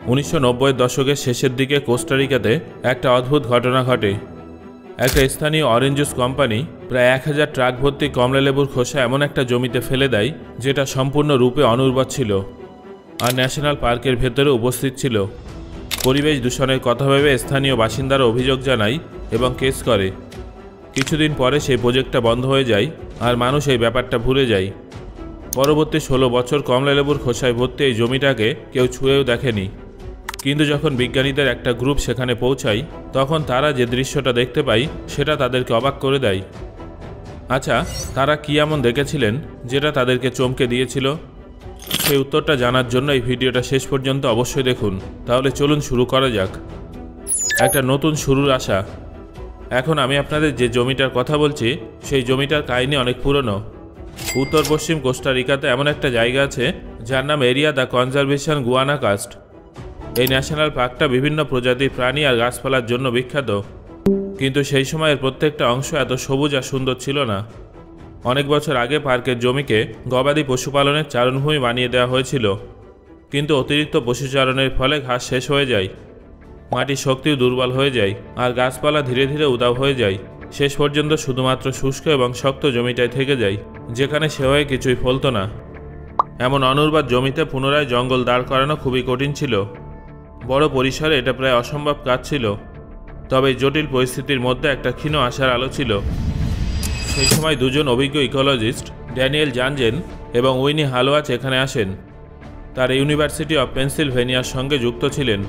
1990 দশকের শেষের দিকে কোস্টারিকাতে একটা অদ্ভুত ঘটনা ঘটে। একটা স্থানীয় অরেঞ্জ জুস কোম্পানি প্রায় 1000 ট্রাক ভর্তি কমলালেবুর খোসা এমন একটা জমিতে ফেলে দেয় যেটা সম্পূর্ণরূপে অনুর্বর ছিল আর ন্যাশনাল পার্কের ভেতরে উপস্থিত ছিল। পরিবেশ দূষণের কথা ভেবে স্থানীয় বাসিন্দারা অভিযোগ জানায় এবং কেস করে। কিছুদিন পরে সেই প্রজেক্টটা বন্ধ হয়ে যায় আর মানুষ এই ব্যাপারটা ভুলে যায়। পরবর্তী 16 বছর কমলালেবুর খোসায় ভর্তি এই জমিটাকে কেউ ছুঁয়েও দেখেনি। কিন্তু যখন বিজ্ঞানীদের একটা গ্রুপ সেখানে পৌঁছায় তখন তারা যে দৃশ্যটা দেখতে পায় সেটা তাদেরকে অবাক করে দেয়। আচ্ছা, তারা কী এমন দেখেছিলেন যেটা তাদেরকে চমকে দিয়েছিল? সেই উত্তরটা জানার জন্য এই ভিডিওটা শেষ পর্যন্ত অবশ্যই দেখুন। তাহলে চলুন শুরু করা যাক। একটা নতুন শুরুর আশা। এখন আমি আপনাদের যে জমিটার কথা বলছি সেই জমিটার কাহিনী অনেক পুরনো। উত্তর পশ্চিম কোস্টারিকাতে এমন একটা জায়গা আছে যার নাম এরিয়া দ্য কনজারভেশন গুয়ানাকাস্ট। এই ন্যাশনাল পার্কটা বিভিন্ন প্রজাতির প্রাণী আর গাছপালার জন্য বিখ্যাত, কিন্তু সেই সময়ের প্রত্যেকটা অংশ এত সবুজ আর সুন্দর ছিল না। অনেক বছর আগে পার্কের জমিকে গবাদি পশুপালনের চারণভূমি বানিয়ে দেওয়া হয়েছিল, কিন্তু অতিরিক্ত পশুচারণের ফলে ঘাস শেষ হয়ে যায়, মাটির শক্তিও দুর্বল হয়ে যায় আর গাছপালা ধীরে ধীরে উধাও হয়ে যায়। শেষ পর্যন্ত শুধুমাত্র শুষ্ক এবং শক্ত জমিটাই থেকে যায়, যেখানে সে হয়ে কিছুই ফলত না। এমন অনুর্বর জমিতে পুনরায় জঙ্গল দাঁড় করানো খুবই কঠিন ছিল। বড় পরিসরে এটা প্রায় অসম্ভব কাজ ছিল। তবে জটিল পরিস্থিতির মধ্যে একটা ক্ষীণ আশার আলো ছিল। সেই সময় দুজন অভিজ্ঞ ইকোলজিস্ট ড্যানিয়েল জানজেন এবং উইনি হালওয়াচ এখানে আসেন। তারা ইউনিভার্সিটি অফ পেনসিলভেনিয়ার সঙ্গে যুক্ত ছিলেন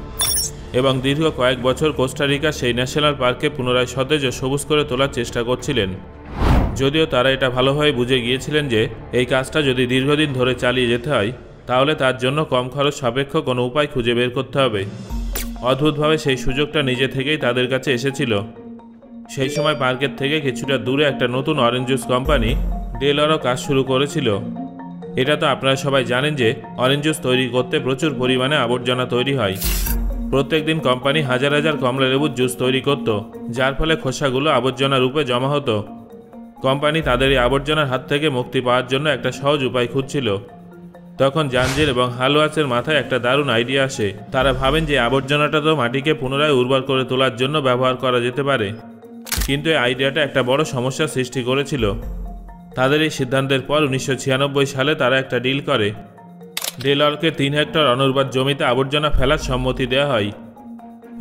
এবং দীর্ঘ কয়েক বছর কোস্টারিকা সেই ন্যাশনাল পার্কে পুনরায় সতেজ ও সবুজ করে তোলার চেষ্টা করছিলেন। যদিও তারা এটা ভালোভাবে বুঝে গিয়েছিলেন যে এই কাজটা যদি দীর্ঘদিন ধরে চালিয়ে যেতে হয় তাহলে তার জন্য কম খরচ সাপেক্ষ কোনো উপায় খুঁজে বের করতে হবে। অদ্ভুতভাবে সেই সুযোগটা নিজে থেকেই তাদের কাছে এসেছিল। সেই সময় পার্কের থেকে কিছুটা দূরে একটা নতুন অরেঞ্জ জুস কোম্পানি ডেল অরো কাজ শুরু করেছিল। এটা তো আপনারা সবাই জানেন যে অরেঞ্জ জুস তৈরি করতে প্রচুর পরিমাণে আবর্জনা তৈরি হয়। প্রত্যেক দিন কোম্পানি হাজার হাজার কমলালেবুর জুস তৈরি করত, যার ফলে খোসাগুলো আবর্জনা রূপে জমা হতো। কোম্পানি তাদের এই আবর্জনার হাত থেকে মুক্তি পাওয়ার জন্য একটা সহজ উপায় খুঁজছিল। তখন জানজের এবং হালওয়াচের মাথায় একটা দারুণ আইডিয়া আসে। তারা ভাবেন যে আবর্জনাটা তো মাটিকে পুনরায় উর্বর করে তোলার জন্য ব্যবহার করা যেতে পারে, কিন্তু এই আইডিয়াটা একটা বড় সমস্যার সৃষ্টি করেছিল। তাদের এই সিদ্ধান্তের পর 1996 সালে তারা একটা ডিল করে। ডেল অরোকে 3 হেক্টর অনুর্বর জমিতে আবর্জনা ফেলার সম্মতি দেওয়া হয়।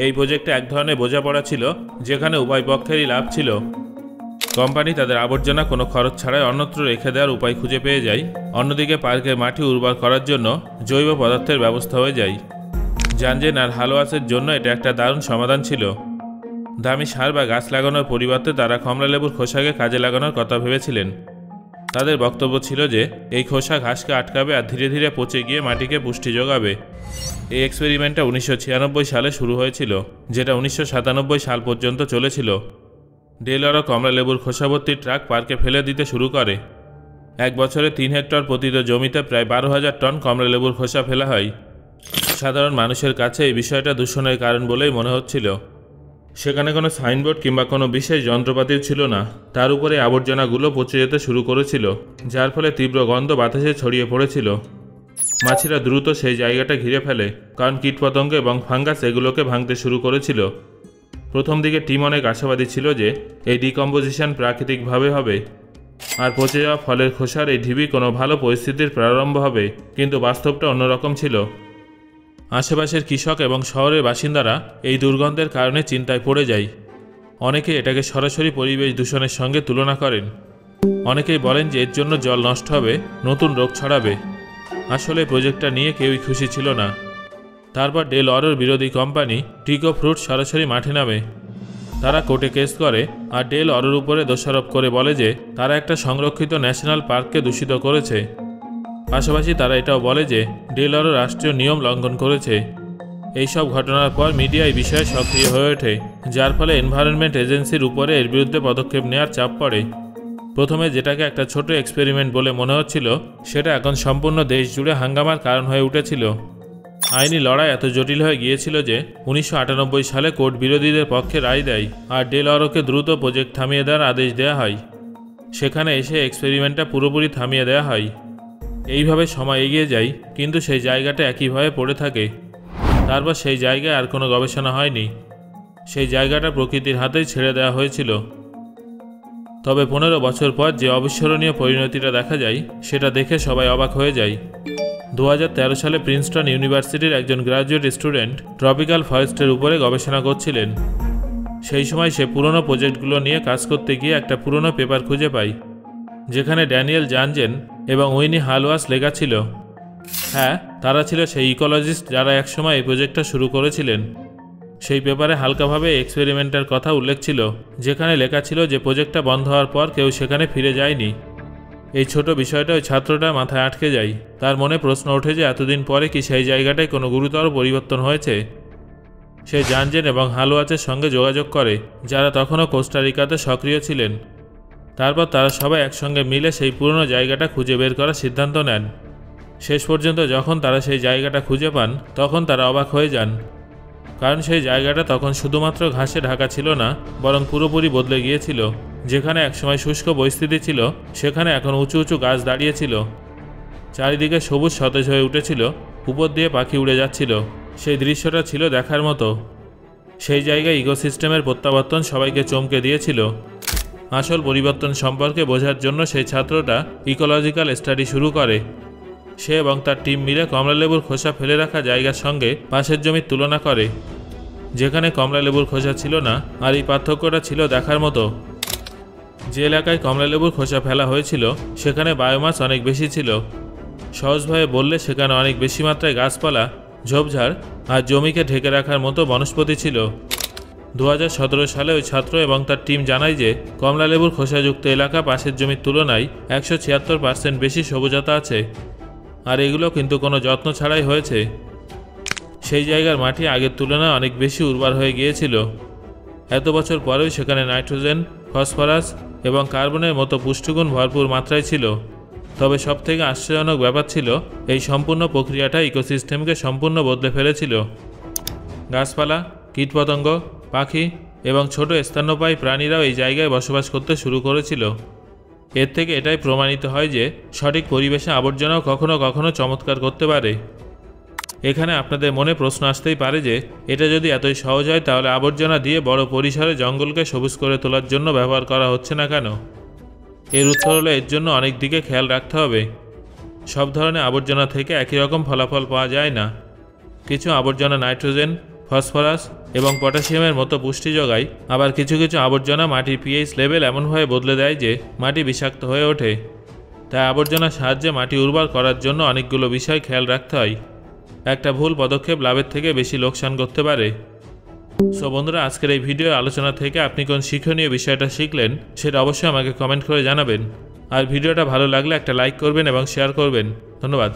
এই প্রজেক্টে এক ধরনের বোঝাপড়া ছিল যেখানে উভয় পক্ষেরই লাভ ছিল। কোম্পানি তাদের আবর্জনা কোনো খরচ ছাড়াই অন্যত্র রেখে দেওয়ার উপায় খুঁজে পেয়ে যায়। অন্যদিকে পার্কের মাটি উর্বর করার জন্য জৈব পদার্থের ব্যবস্থা হয়ে যায়। জানজেন আর হালওয়াচের জন্য এটা একটা দারুণ সমাধান ছিল। দামি সার বা গাছ লাগানোর পরিবর্তে তারা কমলালেবুর খোসাকে কাজে লাগানোর কথা ভেবেছিলেন। তাদের বক্তব্য ছিল যে এই খোসা ঘাসকে আটকাবে আর ধীরে ধীরে পচে গিয়ে মাটিকে পুষ্টি যোগাবে। এই এক্সপেরিমেন্টটা 1996 সালে শুরু হয়েছিল, যেটা 1997 সাল পর্যন্ত চলেছিল। ডেল অরো কমলালেবুর খোসাভর্তি ট্রাক পার্কে ফেলে দিতে শুরু করে। এক বছরে 3 হেক্টর পতিত জমিতে প্রায় 12,000 টন কমলালেবুর খোসা ফেলা হয়। সাধারণ মানুষের কাছে এই বিষয়টা দূষণের কারণ বলেই মনে হচ্ছিল। সেখানে কোনো সাইনবোর্ড কিংবা কোনো বিশেষ যন্ত্রপাতিও ছিল না। তার উপরে আবর্জনাগুলো পচে যেতে শুরু করেছিল, যার ফলে তীব্র গন্ধ বাতাসে ছড়িয়ে পড়েছিল। মাছিরা দ্রুত সেই জায়গাটা ঘিরে ফেলে, কারণ কীটপতঙ্গ এবং ফাঙ্গাস এগুলোকে ভাঙতে শুরু করেছিল। প্রথম দিকে টিম অনেক আশাবাদী ছিল যে এই ডিকম্পোজিশন প্রাকৃতিকভাবে হবে আর পচে যাওয়া ফলের খোসার এই ঢিবি কোনো ভালো পরিস্থিতির প্রারম্ভ হবে, কিন্তু বাস্তবটা অন্যরকম ছিল। আশেপাশের কৃষক এবং শহরের বাসিন্দারা এই দুর্গন্ধের কারণে চিন্তায় পড়ে যায়। অনেকে এটাকে সরাসরি পরিবেশ দূষণের সঙ্গে তুলনা করেন। অনেকেই বলেন যে এর জন্য জল নষ্ট হবে, নতুন রোগ ছড়াবে। আসলে প্রজেক্টটা নিয়ে কেউই খুশি ছিল না। তারপর ডেল অরোর বিরোধী কোম্পানি টিকো ফ্রুট সরাসরি মাঠে নামে। তারা কোর্টে কেস করে আর ডেল অরোর উপরে দোষারোপ করে বলে যে তারা একটা সংরক্ষিত ন্যাশনাল পার্ককে দূষিত করেছে। পাশাপাশি তারা এটাও বলে যে ডেল অরো রাষ্ট্রীয় নিয়ম লঙ্ঘন করেছে। এইসব ঘটনার পর মিডিয়া এই বিষয়ে সক্রিয় হয়ে ওঠে, যার ফলে এনভায়রনমেন্ট এজেন্সির উপরে এর বিরুদ্ধে পদক্ষেপ নেওয়ার চাপ পড়ে। প্রথমে যেটাকে একটা ছোট এক্সপেরিমেন্ট বলে মনে হচ্ছিল, সেটা এখন সম্পূর্ণ দেশ জুড়ে হাঙ্গামার কারণ হয়ে উঠেছিল। আইনি লড়াই এত জটিল হয়ে গিয়েছিল যে 1998 সালে কোর্ট বিরোধীদের পক্ষে রায় দেয় আর ডেল অরোকে দ্রুত প্রজেক্ট থামিয়ে দেওয়ার আদেশ দেওয়া হয়। সেখানে এসে এক্সপেরিমেন্টটা পুরোপুরি থামিয়ে দেওয়া হয়। এইভাবে সময় এগিয়ে যায়, কিন্তু সেই জায়গাটা একইভাবে পড়ে থাকে। তারপর সেই জায়গায় আর কোনো গবেষণা হয়নি। সেই জায়গাটা প্রকৃতির হাতেই ছেড়ে দেওয়া হয়েছিল। তবে 15 বছর পর যে অবিস্মরণীয় পরিণতিটা দেখা যায় সেটা দেখে সবাই অবাক হয়ে যায়। 2013 সালে প্রিন্সটন ইউনিভার্সিটির একজন গ্র্যাজুয়েট স্টুডেন্ট ট্রপিক্যাল ফরেস্টের উপরে গবেষণা করছিলেন। সেই সময় সে পুরনো প্রজেক্টগুলো নিয়ে কাজ করতে গিয়ে একটা পুরনো পেপার খুঁজে পায়, যেখানে ড্যানিয়েল জানজেন এবং উইনি হালওয়াস লেখা ছিল। হ্যাঁ, তারা ছিল সেই ইকোলজিস্ট যারা একসময় এই প্রজেক্টটা শুরু করেছিলেন। সেই পেপারে হালকাভাবে এক্সপেরিমেন্টের কথা উল্লেখ ছিল, যেখানে লেখা ছিল যে প্রজেক্টটা বন্ধ হওয়ার পর কেউ সেখানে ফিরে যায়নি। এই ছোট বিষয়টা ওই ছাত্রটা মাথায় আটকে যায়। তার মনে প্রশ্ন ওঠে যে এতদিন পরে কি সেই জায়গাটায় কোনো গুরুতর পরিবর্তন হয়েছে। সে জানজেন এবং হালওয়াচের সঙ্গে যোগাযোগ করে, যারা তখনও কোস্টারিকাতে সক্রিয় ছিলেন। তারপর তারা সবাই একসঙ্গে মিলে সেই পুরনো জায়গাটা খুঁজে বের করার সিদ্ধান্ত নেন। শেষ পর্যন্ত যখন তারা সেই জায়গাটা খুঁজে পান তখন তারা অবাক হয়ে যান, কারণ সেই জায়গাটা তখন শুধুমাত্র ঘাসে ঢাকা ছিল না, বরং পুরোপুরি বদলে গিয়েছিল। যেখানে একসময় শুষ্ক পরিস্থিতি ছিল সেখানে এখন উঁচু উঁচু গাছ দাঁড়িয়েছিল, চারিদিকে সবুজ সতেজ হয়ে উঠেছিল, উপর দিয়ে পাখি উড়ে যাচ্ছিল। সেই দৃশ্যটা ছিল দেখার মতো। সেই জায়গায় ইকোসিস্টেমের প্রত্যাবর্তন সবাইকে চমকে দিয়েছিল। আসল পরিবর্তন সম্পর্কে বোঝার জন্য সেই ছাত্রটা ইকোলজিক্যাল স্টাডি শুরু করে। সে এবং তার টিম মিলে কমলালেবুর খোসা ফেলে রাখা জায়গার সঙ্গে পাশের জমির তুলনা করে, যেখানে কমলালেবুর খোসা ছিল না। আর এই পার্থক্যটা ছিল দেখার মতো। যে এলাকায় কমলালেবুর খোসা ফেলা হয়েছিল সেখানে বায়োমাস অনেক বেশি ছিল। সহজভাবে বললে সেখানে অনেক বেশি মাত্রায় গাছপালা, ঝোপঝাড় আর জমিকে ঢেকে রাখার মতো বনস্পতি ছিল। 2017 সালে ওই ছাত্র এবং তার টিম জানায় যে কমলালেবুর খোসাযুক্ত এলাকা পাশের জমির তুলনায় 176% বেশি সবুজতা আছে। আর এগুলো কিন্তু কোনো যত্ন ছাড়াই হয়েছে। সেই জায়গার মাটি আগের তুলনায় অনেক বেশি উর্বর হয়ে গিয়েছিল। এত বছর পরেও সেখানে নাইট্রোজেন, ফসফরাস এবং কার্বনের মতো পুষ্টিগুণ ভরপুর মাত্রায় ছিল। তবে সবথেকে আশ্চর্যজনক ব্যাপার ছিল এই সম্পূর্ণ প্রক্রিয়াটা ইকোসিস্টেমকে সম্পূর্ণ বদলে ফেলেছিল। গাছপালা, কীটপতঙ্গ, পাখি এবং ছোট স্তন্যপায়ী প্রাণীরাও এই জায়গায় বসবাস করতে শুরু করেছিল। এর থেকে এটাই প্রমাণিত হয় যে সঠিক পরিবেশে আবর্জনাও কখনো কখনো চমৎকার করতে পারে। এখানে আপনাদের মনে প্রশ্ন আসতেই পারে যে এটা যদি এতই সহজ হয় তাহলে আবর্জনা দিয়ে বড় পরিসরে জঙ্গলকে সবুজ করে তোলার জন্য ব্যবহার করা হচ্ছে না কেন? এর উত্তর হলো এর জন্য অনেক দিকে খেয়াল রাখতে হবে। সব ধরনের আবর্জনা থেকে একই রকম ফলাফল পাওয়া যায় না। কিছু আবর্জনা নাইট্রোজেন, ফসফরাস এবং পটাশিয়ামের মতো পুষ্টি যোগায়, আবার কিছু কিছু আবর্জনা মাটির পিএইচ লেভেল এমনভাবে বদলে দেয় যে মাটি বিষাক্ত হয়ে ওঠে। তাই আবর্জনার সাহায্যে মাটি উর্বর করার জন্য অনেকগুলো বিষয় খেয়াল রাখতে হয়। একটা ভুল পদক্ষেপ লাভের থেকে বেশি লোকসান করতে পারে। সো বন্ধুরা, আজকের এই ভিডিও আলোচনা থেকে আপনি কোন শিক্ষণীয় বিষয়টা শিখলেন সেটা অবশ্যই আমাকে কমেন্ট করে জানাবেন। আর ভিডিওটা ভালো লাগলে একটা লাইক করবেন এবং শেয়ার করবেন। ধন্যবাদ।